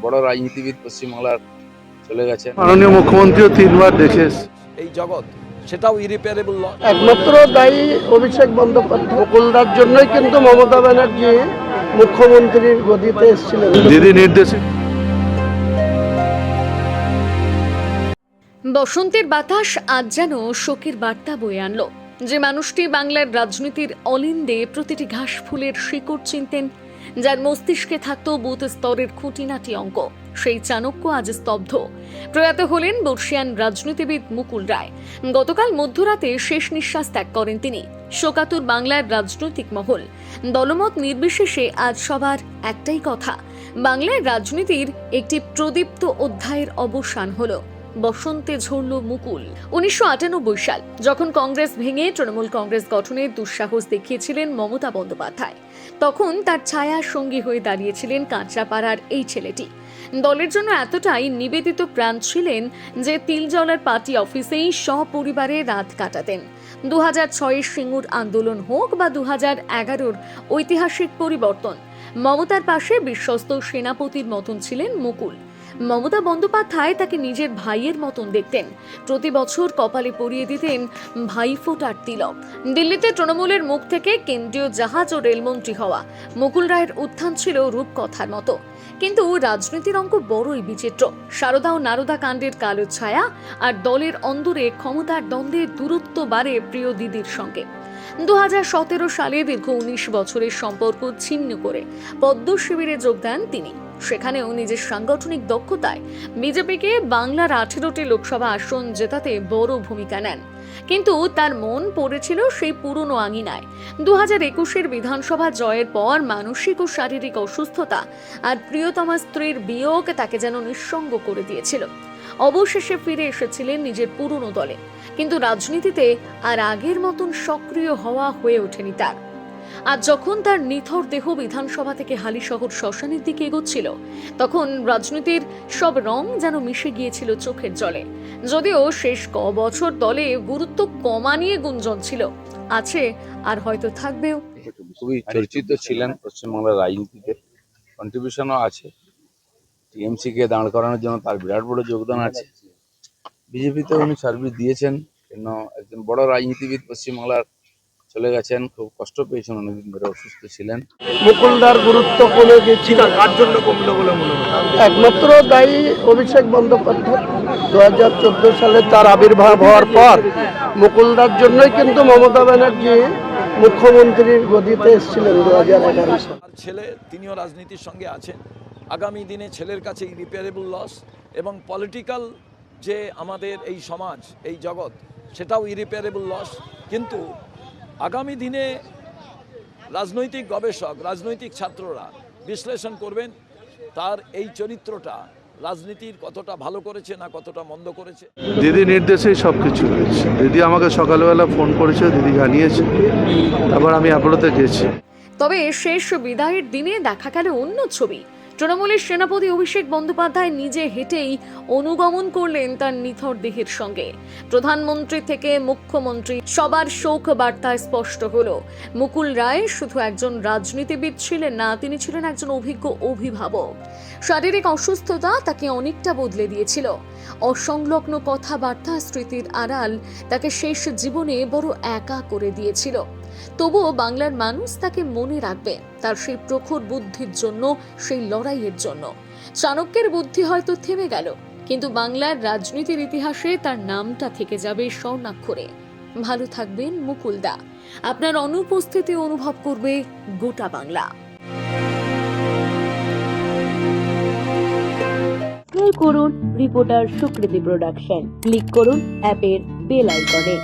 বড় রাজনীতিবিদ পশ্চিমবাংলার চলে গেছেন। মাননীয় মুখ্যমন্ত্রীও 3বার দেখে এসেছে। এই জগৎ সেটাও ইরিপেয়ারেবল লস। একমাত্র দায়ী অভিষেক বন্দ্যোপাধ্যায়। মুকুলদার জন্যই কিন্তু মমতা ব্যানার্জি মুখ্যমন্ত্রীর গদিতে এসেছিলেন। দিদি নির্দেশে বসন্তের বাতাস আজ যেন শোকের বার্তা বয়ে আনলো। যে মানুষটি বাংলার রাজনীতির অলিন্দে প্রতিটি ঘাস ফুলের শিকড় চিনতেন, যার মস্তিষ্কে থাকতো বুথ স্তরের খুঁটিনাটি অঙ্ক, সেই চাণক্য আজ স্তব্ধ। প্রয়াত হলেন বর্ষিয়ান রাজনীতিবিদ মুকুল রায়। গতকাল মধ্যরাতে শেষ নিঃশ্বাস ত্যাগ করেন তিনি। শোকাতুর বাংলার রাজনৈতিক মহল। দলমত নির্বিশেষে আজ সবার একটাই কথা, বাংলার রাজনীতির একটি প্রদীপ্ত অধ্যায়ের অবসান হলো। বসন্তে ঝরল মুকুল। 1998 সাল যখন কংগ্রেস ভেঙে তৃণমূল কংগ্রেস গঠনের দুঃসাহস দেখিয়েছিলেন মমতা বন্দ্যোপাধ্যায়, তখন তার ছায়া সঙ্গী হয়ে দাঁড়িয়েছিলেন কাঁচরাপাড়ার এই ছেলেটি। দলের জন্য এতটাই নিবেদিত প্রাণ ছিলেন যে তিলজলার পার্টি অফিসেই সপরিবারে রাত কাটাতেন। 2006-এর সিঙ্গুর আন্দোলন হোক বা 2011-র ঐতিহাসিক পরিবর্তন, মমতার পাশে বিশ্বস্ত সেনাপতির মতন ছিলেন মুকুল। মমতা বন্দ্যোপাধ্যায় তাকে নিজের ভাইয়ের মতন দেখতেন। প্রতি বছর কপালে পরিয়ে দিতেন ভাইফোঁটার তিলক। দিল্লিতে তৃণমূলের মুখ থেকে কেন্দ্রীয় জাহাজ ও রেলমন্ত্রী হওয়া মুকুল রায়ের উত্থান ছিল রূপকথার মতো। কিন্তু রাজনীতির অঙ্ক বড়ই বিচিত্র। সারদা ও নারদা কাণ্ডের কালো ছায়া আর দলের অন্দরে ক্ষমতার দ্বন্দ্বের দূরত্ব বাড়ে প্রিয় দিদির সঙ্গে। 2017 সালে দীর্ঘ 19 বছরের সম্পর্ক ছিন্ন করে পদ্ম শিবিরে যোগ দেন তিনি। সেখানেও নিজের সাংগঠনিক দক্ষতায় বিজেপিকে বাংলার 18টি লোকসভা আসন জেতাতে বড় ভূমিকা নেন। কিন্তু তার মন পড়েছিল সেই পুরনো আঙিনায়। 2021-এর বিধানসভা জয়ের পর মানসিক ও শারীরিক অসুস্থতা আর প্রিয়তমা স্ত্রীর বিয়োগ তাকে যেন নিঃসঙ্গ করে দিয়েছিল। অবশেষে ফিরে এসেছিলেন নিজের পুরনো দলে, কিন্তু রাজনীতিতে আর আগের মতন সক্রিয় হওয়া হয়ে ওঠেনি তার। আজ যখন তার নিথর দেহ বিধানসভা থেকে হালিশহর শ্মশানের দিকে এগোচ্ছিল, তখন রাজনীতির সব রং যেন মিশে গিয়েছিল চোখের জলে। যদিও শেষ বছর দলে গুরুত্ব কমা নিয়ে গুঞ্জন ছিল, আছে আর হয়তো থাকবেও। খুবই চর্চিত ছিলেন পশ্চিমবাংলার রাজনীতিতে, কন্ট্রিবিউশনও আছে। টিএমসি কে দাঁড় করানোর জন্য তার বিরাট বড় যোগদান আছে। বিজেপিতে উনি সার্ভিস দিয়েছেন, কেন একজন বড় রাজনীতিবিদ পশ্চিমবাংলার চলে গেছেন। খুব কষ্ট পেয়েছেন, অনেকদিন ধরে অসুস্থ ছিলেন। মুকুলদার গুরুত্ব কমে গেছিল। কার জন্য কমলো বলে মনে হয়? একমাত্র দায়ী অভিষেক বন্দ্যোপাধ্যায়। 2014 সালে তার আবির্ভাব হওয়ার পর মুকুলদার জন্যই কিন্তু মমতা ব্যানার্জি মুখ্যমন্ত্রীর গদিতে এসেছিলেন 2011 সালে। আর ছেলে তিনিও রাজনীতির সঙ্গে আছেন। আগামী দিনে ছেলের কাছে ইরিপেয়ারেবল লস, এবং পলিটিক্যাল যে আমাদের এই সমাজ, এই জগৎ, সেটাও ইরিপেয়ারেবল লস। কিন্তু আগামী দিনে রাজনৈতিক গবেষক, রাজনৈতিক ছাত্ররা বিশ্লেষণ করবেন তার এই চরিত্রটা রাজনীতির কতটা ভালো করেছে না কতটা মন্দ করেছে। দিদি নির্দেশেই সবকিছু হয়েছে। দিদি আমাকে সকালবেলা ফোন করেছে, দিদি জানিয়েছে, তারপর আমি অ্যাপোলোতে গেছি। তবে শেষ বিদায়ের দিনে দেখা গেল অন্য ছবি। তৃণমূলের সেনাপতি অভিষেক বন্দ্যোপাধ্যায় নিজে হেঁটেই অনুগমন করলেন তার নিথর দেহের সঙ্গে। প্রধানমন্ত্রী থেকে মুখ্যমন্ত্রী সবার শোক বার্তায় স্পষ্ট হলো, মুকুল রায় শুধু একজন রাজনীতিবিদ ছিলেন না, তিনি ছিলেন একজন অভিজ্ঞ অভিভাবক। শারীরিক অসুস্থতা তাকে অনেকটা বদলে দিয়েছিল। অসংলগ্ন কথাবার্তা, স্মৃতির আড়াল তাকে শেষ জীবনে বড় একা করে দিয়েছিল। তবুও বাংলার মানুষ তাকে মনে রাখবে তার সেই প্রখর বুদ্ধির জন্য, সেই লড়াইয়ের জন্য। চাণক্যের বুদ্ধি হয়তো থেমে গেল, কিন্তু বাংলার রাজনীতির ইতিহাসে তার নামটা থেকে যাবে স্বর্ণাক্ষরে। ভালো থাকবেন মুকুলদা। আপনার অনুপস্থিতি অনুভব করবে গোটা বাংলা। করুন রিপোর্টার সুকৃতি প্রোডাকশন, ক্লিক করুন অ্যাপের বেল আইকনে।